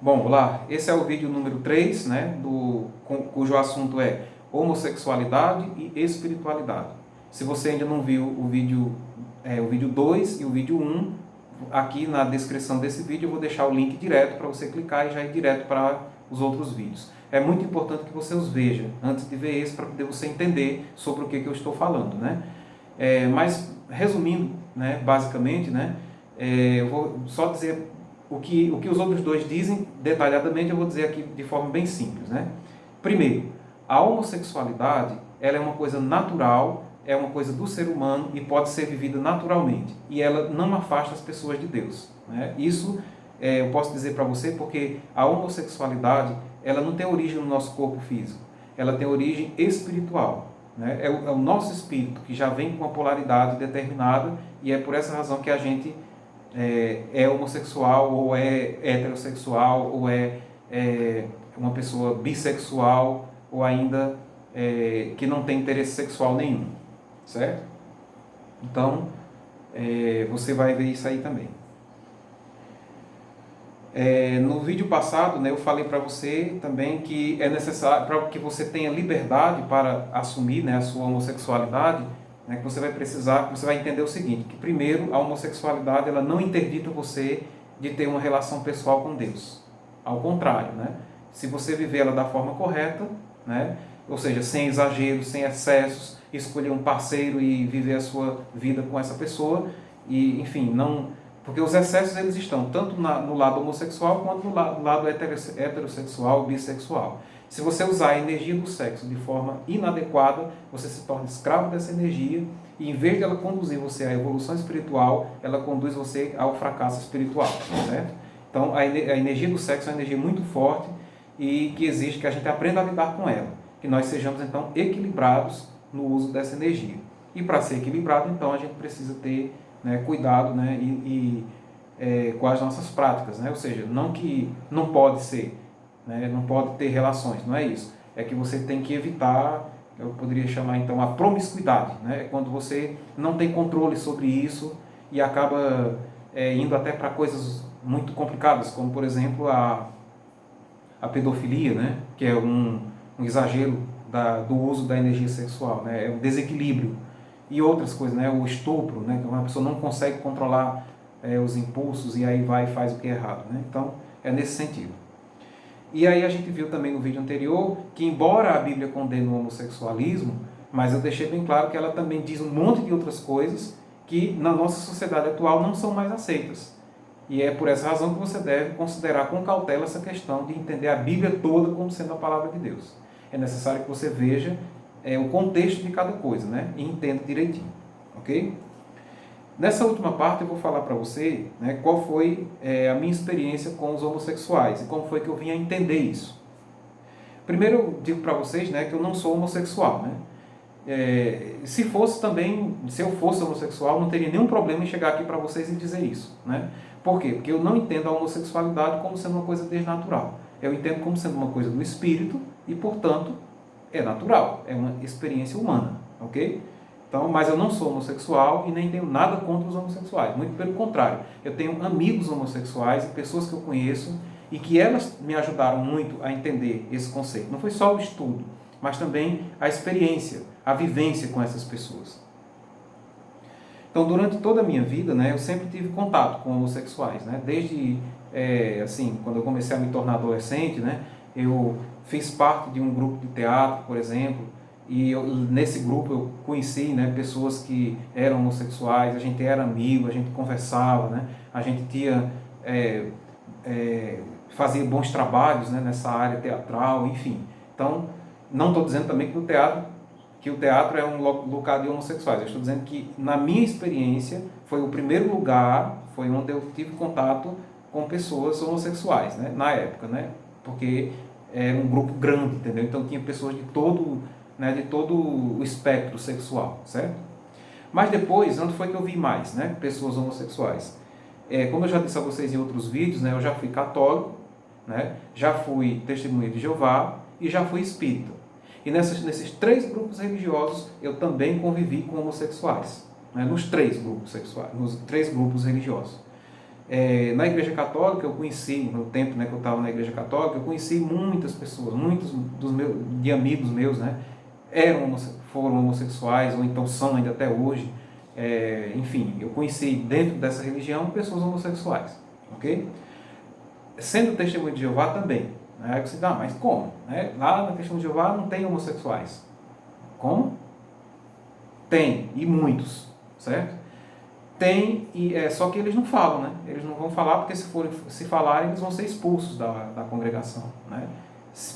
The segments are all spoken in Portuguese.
Bom, olá, esse é o vídeo número 3, né, cujo assunto é homossexualidade e espiritualidade. Se você ainda não viu o vídeo 2 e o vídeo 1, aqui na descrição desse vídeo eu vou deixar o link direto para você clicar e já ir direto para os outros vídeos. É muito importante que você os veja antes de ver esse, para poder você entender sobre o que eu estou falando, né? Mas, resumindo, né, basicamente, né, eu vou só dizer o que os outros dois dizem detalhadamente, eu vou dizer aqui de forma bem simples, né? Primeiro, a homossexualidade, ela é uma coisa natural, é uma coisa do ser humano e pode ser vivida naturalmente. E ela não afasta as pessoas de Deus, né? Isso eu posso dizer para você porque a homossexualidade, ela não tem origem no nosso corpo físico, ela tem origem espiritual, né? É o nosso espírito que já vem com uma polaridade determinada e é por essa razão que a gente é homossexual, ou é heterossexual, ou é uma pessoa bissexual, ou ainda que não tem interesse sexual nenhum, certo? Então, você vai ver isso aí também. No vídeo passado, né, eu falei para você também que é necessário, para que você tenha liberdade para assumir, né, a sua homossexualidade, né, que você vai precisar, você vai entender o seguinte, que primeiro a homossexualidade ela não interdita você de ter uma relação pessoal com Deus. Ao contrário, né, se você viver ela da forma correta, né, ou seja, sem exageros, sem excessos, escolher um parceiro e viver a sua vida com essa pessoa, e enfim, não... Porque os excessos eles estão tanto no lado homossexual quanto no lado heterossexual, bissexual. Se você usar a energia do sexo de forma inadequada, você se torna escravo dessa energia e em vez de ela conduzir você à evolução espiritual, ela conduz você ao fracasso espiritual, certo? Então a energia do sexo é uma energia muito forte e que exige que a gente aprenda a lidar com ela, que nós sejamos então equilibrados no uso dessa energia. E para ser equilibrado, então a gente precisa ter, né, cuidado, né, com as nossas práticas, né? Ou seja, não que não pode ser, né, não pode ter relações, não é isso. É que você tem que evitar, eu poderia chamar então a promiscuidade, né? É quando você não tem controle sobre isso e acaba indo até para coisas muito complicadas, como por exemplo a pedofilia, né? Que é um exagero do uso da energia sexual, né? É um desequilíbrio. E outras coisas, né? O estupro, né? Que uma pessoa não consegue controlar os impulsos e aí vai e faz o que é errado, né? Então, é nesse sentido. E aí a gente viu também no vídeo anterior que, embora a Bíblia condene o homossexualismo, mas eu deixei bem claro que ela também diz um monte de outras coisas que na nossa sociedade atual não são mais aceitas. E é por essa razão que você deve considerar com cautela essa questão de entender a Bíblia toda como sendo a palavra de Deus. É necessário que você veja o contexto de cada coisa, né? E entenda direitinho, ok? Nessa última parte eu vou falar para você, né, qual foi a minha experiência com os homossexuais e como foi que eu vim a entender isso. Primeiro eu digo para vocês, né, que eu não sou homossexual, né? Se eu fosse homossexual, não teria nenhum problema em chegar aqui para vocês e dizer isso, né? Por quê? Porque eu não entendo a homossexualidade como sendo uma coisa desnatural. Eu entendo como sendo uma coisa do espírito e, portanto, é natural, é uma experiência humana, ok? Então, mas eu não sou homossexual e nem tenho nada contra os homossexuais, muito pelo contrário. Eu tenho amigos homossexuais e pessoas que eu conheço e que elas me ajudaram muito a entender esse conceito. Não foi só o estudo, mas também a experiência, a vivência com essas pessoas. Então, durante toda a minha vida, né, eu sempre tive contato com homossexuais, né? Desde, assim, quando eu comecei a me tornar adolescente, né, eu fiz parte de um grupo de teatro, por exemplo, e nesse grupo eu conheci, né, pessoas que eram homossexuais, a gente era amigo, a gente conversava, né, a gente tinha, fazia bons trabalhos, né, nessa área teatral, enfim. Então, não estou dizendo também que o teatro é um lugar de homossexuais. Eu estou dizendo que, na minha experiência, foi o primeiro lugar, foi onde eu tive contato com pessoas homossexuais, né, na época, né, porque era um grupo grande, entendeu? Então tinha pessoas de todo o espectro sexual, certo? Mas depois, onde foi que eu vi mais, né, pessoas homossexuais? Como eu já disse a vocês em outros vídeos, né, eu já fui católico, né, já fui testemunha de Jeová e já fui espírita. E nesses 3 grupos religiosos eu também convivi com homossexuais, né, nos 3 grupos sexuais, nos 3 grupos religiosos. Na Igreja Católica, eu conheci, no tempo, né, que eu estava na Igreja Católica, eu conheci muitas pessoas, muitos de amigos meus, né, foram homossexuais, ou então são ainda até hoje. Enfim, eu conheci dentro dessa religião pessoas homossexuais, ok? Sendo testemunho de Jeová também. Né? Aí você diz, mas como? Né? Lá na questão de Jeová não tem homossexuais. Como? Tem, e muitos, certo? Tem, só que eles não falam, né? Eles não vão falar porque se falarem eles vão ser expulsos da congregação, né?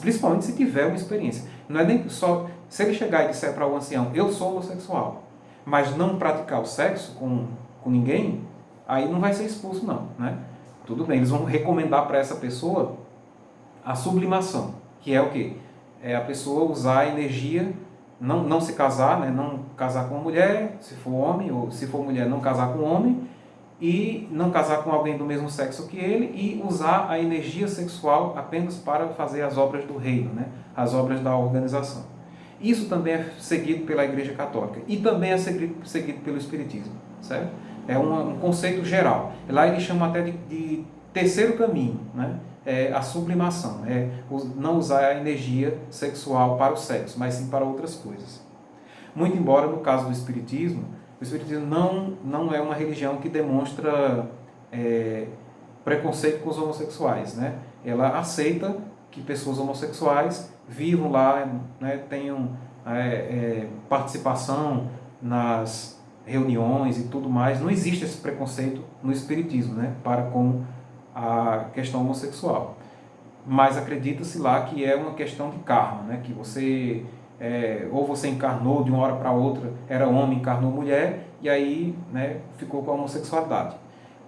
Principalmente se tiver uma experiência. Não é nem só, se ele chegar e disser para o ancião, eu sou homossexual, mas não praticar o sexo com ninguém, aí não vai ser expulso não, né? Tudo bem, eles vão recomendar para essa pessoa a sublimação, que é o quê? É a pessoa usar a energia, não se casar, né? Não casar com uma mulher, se for homem, ou se for mulher, não casar com homem, e não casar com alguém do mesmo sexo que ele, e usar a energia sexual apenas para fazer as obras do reino, né? As obras da organização. Isso também é seguido pela Igreja Católica, e também é seguido pelo Espiritismo, certo? É um conceito geral. Lá eles chamam até de terceiro caminho, né? A sublimação, não usar a energia sexual para o sexo, mas sim para outras coisas. Muito embora, no caso do Espiritismo, o Espiritismo não é uma religião que demonstra preconceito com os homossexuais, né? Ela aceita que pessoas homossexuais vivam lá, né, tenham participação nas reuniões e tudo mais. Não existe esse preconceito no Espiritismo, né, para com a questão homossexual. Mas acredita-se lá que é uma questão de karma, né? Que você, ou você encarnou de uma hora para outra, era homem, encarnou mulher, e aí, né, ficou com a homossexualidade.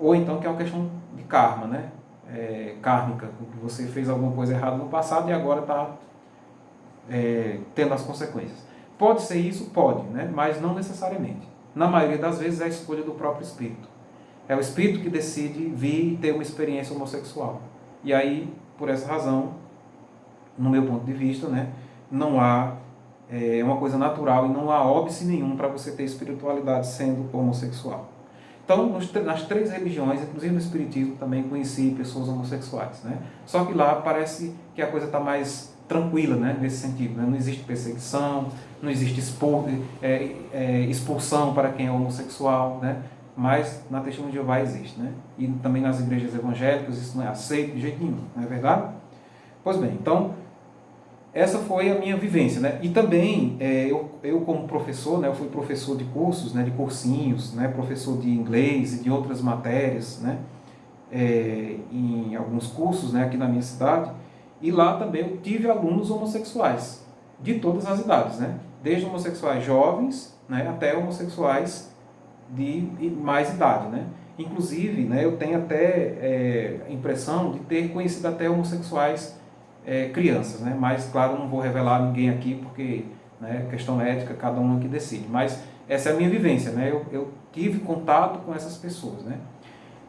Ou então que é uma questão de karma, né? Kármica, que você fez alguma coisa errada no passado e agora está tendo as consequências. Pode ser isso? Pode, né? Mas não necessariamente. Na maioria das vezes é a escolha do próprio espírito. É o espírito que decide vir e ter uma experiência homossexual. E aí, por essa razão, no meu ponto de vista, né, não há uma coisa natural e não há óbice nenhum para você ter espiritualidade sendo homossexual. Então, nas três religiões, inclusive no Espiritismo, também conheci pessoas homossexuais, né? Só que lá parece que a coisa está mais tranquila, né, nesse sentido. Né? Não existe perseguição, não existe expulsão para quem é homossexual, né? Mas na Testemunha de Jeová existe, né? E também nas igrejas evangélicas isso não é aceito de jeito nenhum, não é verdade? Pois bem, então essa foi a minha vivência, né? E também eu como professor, né, eu fui professor de cursos, né, de cursinhos, né, professor de inglês e de outras matérias, né, em alguns cursos, né, aqui na minha cidade, e lá também eu tive alunos homossexuais de todas as idades, né? Desde homossexuais jovens, né, até homossexuais de mais idade, né? Inclusive, né, eu tenho até impressão de ter conhecido até homossexuais crianças, né? Mas, claro, não vou revelar ninguém aqui porque, né, questão ética, cada um que decide. Mas essa é a minha vivência, né? Eu tive contato com essas pessoas, né?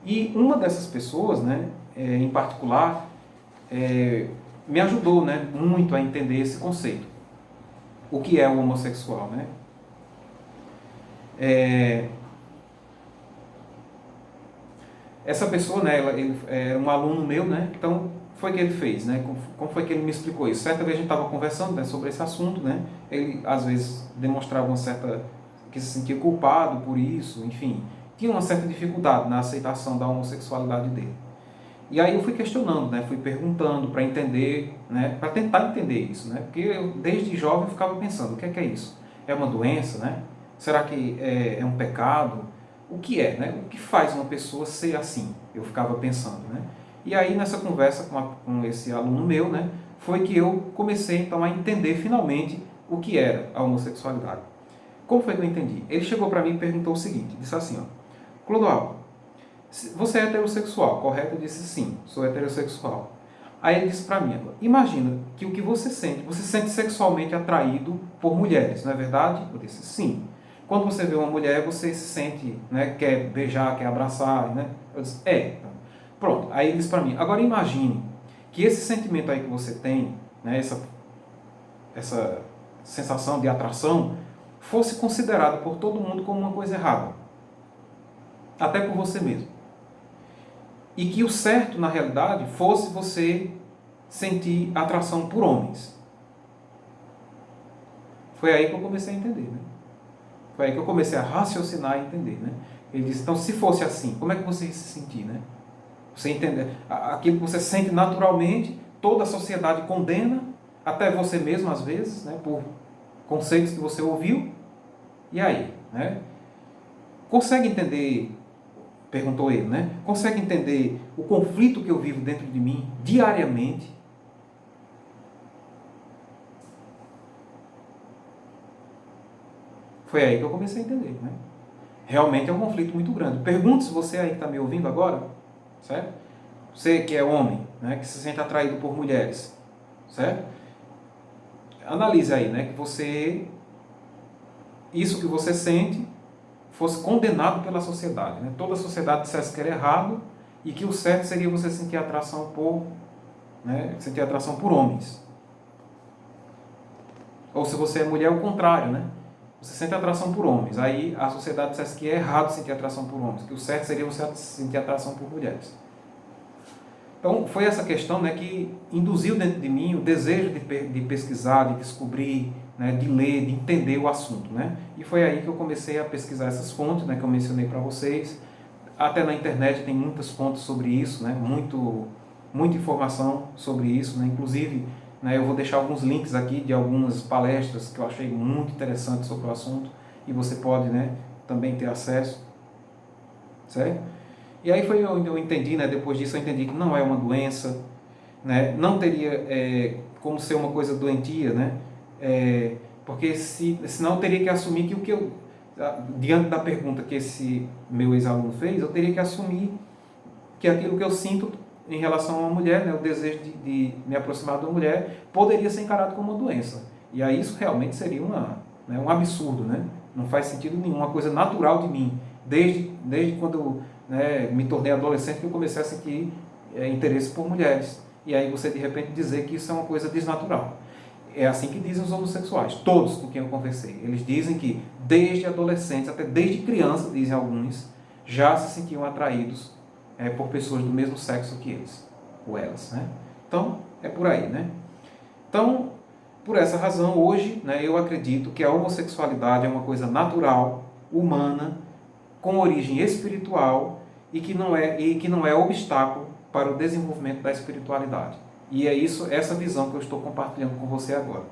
E uma dessas pessoas, né, em particular, me ajudou, né, muito a entender esse conceito. O que é o homossexual, né? Essa pessoa, né, ele é um aluno meu, né? Então, foi que ele fez, né? Como foi que ele me explicou isso? Certa vez a gente estava conversando, né, sobre esse assunto, né? Ele às vezes demonstrava uma certa que se sentia culpado por isso, enfim, tinha uma certa dificuldade na aceitação da homossexualidade dele. E aí eu fui questionando, né? Fui perguntando para entender, né? Para tentar entender isso, né? Porque eu desde jovem eu ficava pensando, o que é isso? É uma doença, né? Será que é um pecado? O que é, né? O que faz uma pessoa ser assim? Eu ficava pensando, né? E aí nessa conversa com esse aluno meu, né, foi que eu comecei então a entender finalmente o que era a homossexualidade. Como foi que eu entendi? Ele chegou para mim e perguntou o seguinte, disse assim, ó, Clodoaldo, você é heterossexual, correto? Eu disse sim, sou heterossexual. Aí ele disse para mim, imagina que o que você sente sexualmente atraído por mulheres, não é verdade? Eu disse sim. Quando você vê uma mulher, você se sente, né, quer beijar, quer abraçar, né? Eu disse, Pronto, aí ele disse para mim, agora imagine que esse sentimento aí que você tem, né, essa sensação de atração, fosse considerado por todo mundo como uma coisa errada. Até por você mesmo. e que o certo, na realidade, fosse você sentir atração por homens. Foi aí que eu comecei a entender, né? Foi aí que eu comecei a raciocinar e entender, né? Ele disse, então, se fosse assim, como é que você ia se sentir, né? Você entender aquilo que você sente naturalmente, toda a sociedade condena, até você mesmo às vezes, né, por conceitos que você ouviu. E aí, né? Consegue entender, perguntou ele, né? Consegue entender o conflito que eu vivo dentro de mim diariamente? Foi aí que eu comecei a entender, né? Realmente é um conflito muito grande. Pergunte se você aí que está me ouvindo agora, certo? Você que é homem, né, que se sente atraído por mulheres, certo? Analise aí, né, que você, isso que você sente, fosse condenado pela sociedade, né? Toda a sociedade dissesse que era errado e que o certo seria você sentir atração por, né, sentir atração por homens. Ou se você é mulher, o contrário, né? Você sente atração por homens. Aí a sociedade dissesse que é errado sentir atração por homens, que o certo seria você sentir atração por mulheres. Então, foi essa questão, né, que induziu dentro de mim o desejo de pesquisar, de descobrir, né, de ler, de entender o assunto, né? E foi aí que eu comecei a pesquisar essas fontes, né, que eu mencionei para vocês. Até na internet tem muitas fontes sobre isso, né? Muita informação sobre isso, né? Inclusive, né, eu vou deixar alguns links aqui de algumas palestras que eu achei muito interessantes sobre o assunto e você pode, né, também ter acesso, certo? E aí foi onde eu entendi, né, depois disso eu entendi que não é uma doença, né, não teria como ser uma coisa doentia, né, porque senão eu teria que assumir que o que eu, diante da pergunta que esse meu ex-aluno fez, eu teria que assumir que aquilo que eu sinto em relação a uma mulher, né, o desejo de me aproximar de uma mulher, poderia ser encarado como uma doença. E aí isso realmente seria um absurdo, né? Não faz sentido nenhum, uma coisa natural de mim. Desde quando eu, né, me tornei adolescente que eu comecei a sentir interesse por mulheres. E aí você de repente dizer que isso é uma coisa desnatural. É assim que dizem os homossexuais, todos com quem eu conversei. Eles dizem que desde adolescentes, até desde criança, dizem alguns, já se sentiam atraídos por pessoas do mesmo sexo que eles, ou elas, né? Então, é por aí, né? Então, por essa razão, hoje, né, eu acredito que a homossexualidade é uma coisa natural, humana, com origem espiritual e que não é obstáculo para o desenvolvimento da espiritualidade. E é essa visão que eu estou compartilhando com você agora.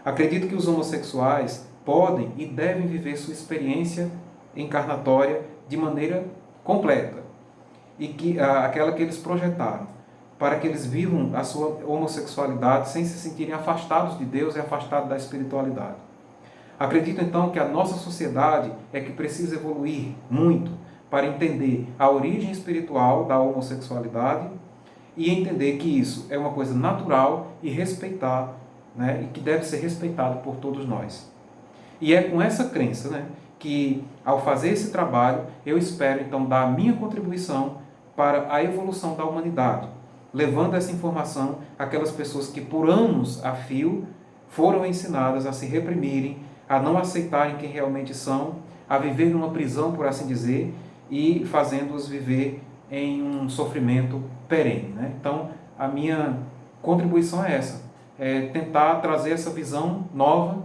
Acredito que os homossexuais podem e devem viver sua experiência encarnatória de maneira completa, e que aquela que eles projetaram, para que eles vivam a sua homossexualidade sem se sentirem afastados de Deus e afastados da espiritualidade. Acredito então que a nossa sociedade é que precisa evoluir muito para entender a origem espiritual da homossexualidade e entender que isso é uma coisa natural e respeitar, né, e que deve ser respeitado por todos nós. E é com essa crença, né, que ao fazer esse trabalho eu espero então dar a minha contribuição para a evolução da humanidade, levando essa informação àquelas pessoas que por anos a fio foram ensinadas a se reprimirem, a não aceitarem quem realmente são, a viver numa prisão, por assim dizer, e fazendo-os viver em um sofrimento perene, né? Então, a minha contribuição é essa, é tentar trazer essa visão nova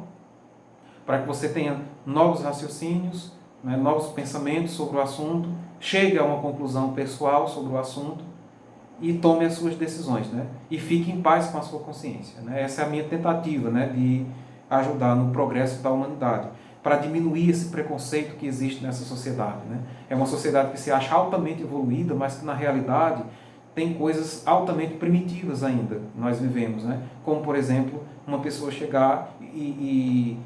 para que você tenha novos raciocínios, né, novos pensamentos sobre o assunto, chegue a uma conclusão pessoal sobre o assunto e tome as suas decisões, né? E fique em paz com a sua consciência, né? Essa é a minha tentativa, né, de ajudar no progresso da humanidade, para diminuir esse preconceito que existe nessa sociedade, né? É uma sociedade que se acha altamente evoluída, mas que na realidade tem coisas altamente primitivas ainda, nós vivemos, né? Como, por exemplo, uma pessoa chegar e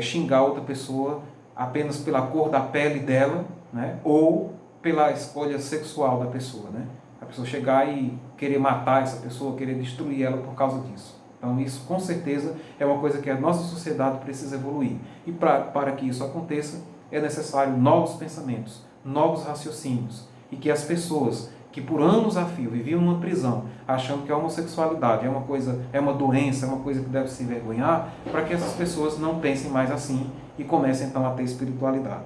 xingar outra pessoa apenas pela cor da pele dela, né? Ou pela escolha sexual da pessoa, né? A pessoa chegar e querer matar essa pessoa, querer destruir ela por causa disso. Então isso com certeza é uma coisa que a nossa sociedade precisa evoluir. E para que isso aconteça é necessário novos pensamentos, novos raciocínios. E que as pessoas que por anos a fio viviam numa prisão, achando que a homossexualidade é uma doença, é uma coisa que deve se envergonhar, para que essas pessoas não pensem mais assim e comecem então a ter espiritualidade.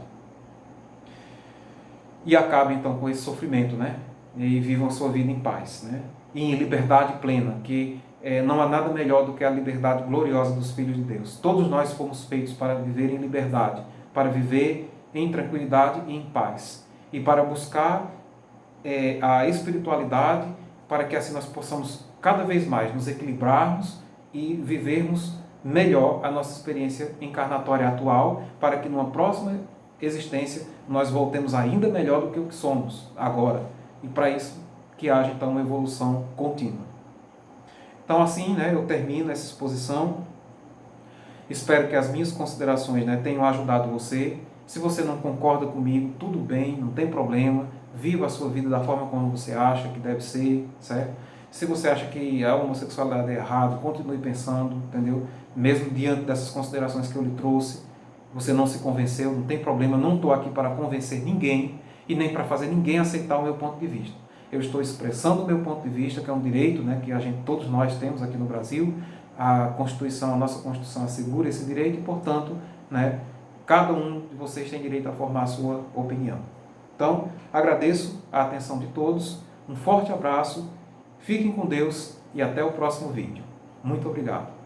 E acabem então com esse sofrimento, né, e vivam a sua vida em paz, né? E em liberdade plena, que não há nada melhor do que a liberdade gloriosa dos filhos de Deus. Todos nós fomos feitos para viver em liberdade, para viver em tranquilidade e em paz, e para buscar a espiritualidade, para que assim nós possamos cada vez mais nos equilibrarmos e vivermos melhor a nossa experiência encarnatória atual, para que numa próxima existência nós voltemos ainda melhor do que o que somos agora. E para isso que haja então uma evolução contínua. Então assim, né, eu termino essa exposição. Espero que as minhas considerações, né, tenham ajudado você. Se você não concorda comigo, tudo bem, não tem problema. Viva a sua vida da forma como você acha que deve ser, certo? Se você acha que a homossexualidade é errado, continue pensando, entendeu? Mesmo diante dessas considerações que eu lhe trouxe, você não se convenceu, não tem problema, não estou aqui para convencer ninguém e nem para fazer ninguém aceitar o meu ponto de vista. Eu estou expressando o meu ponto de vista, que é um direito, né, que todos nós temos aqui no Brasil. A Constituição, a nossa Constituição assegura esse direito e, portanto, né, cada um de vocês tem direito a formar a sua opinião. Então, agradeço a atenção de todos, um forte abraço, fiquem com Deus e até o próximo vídeo. Muito obrigado.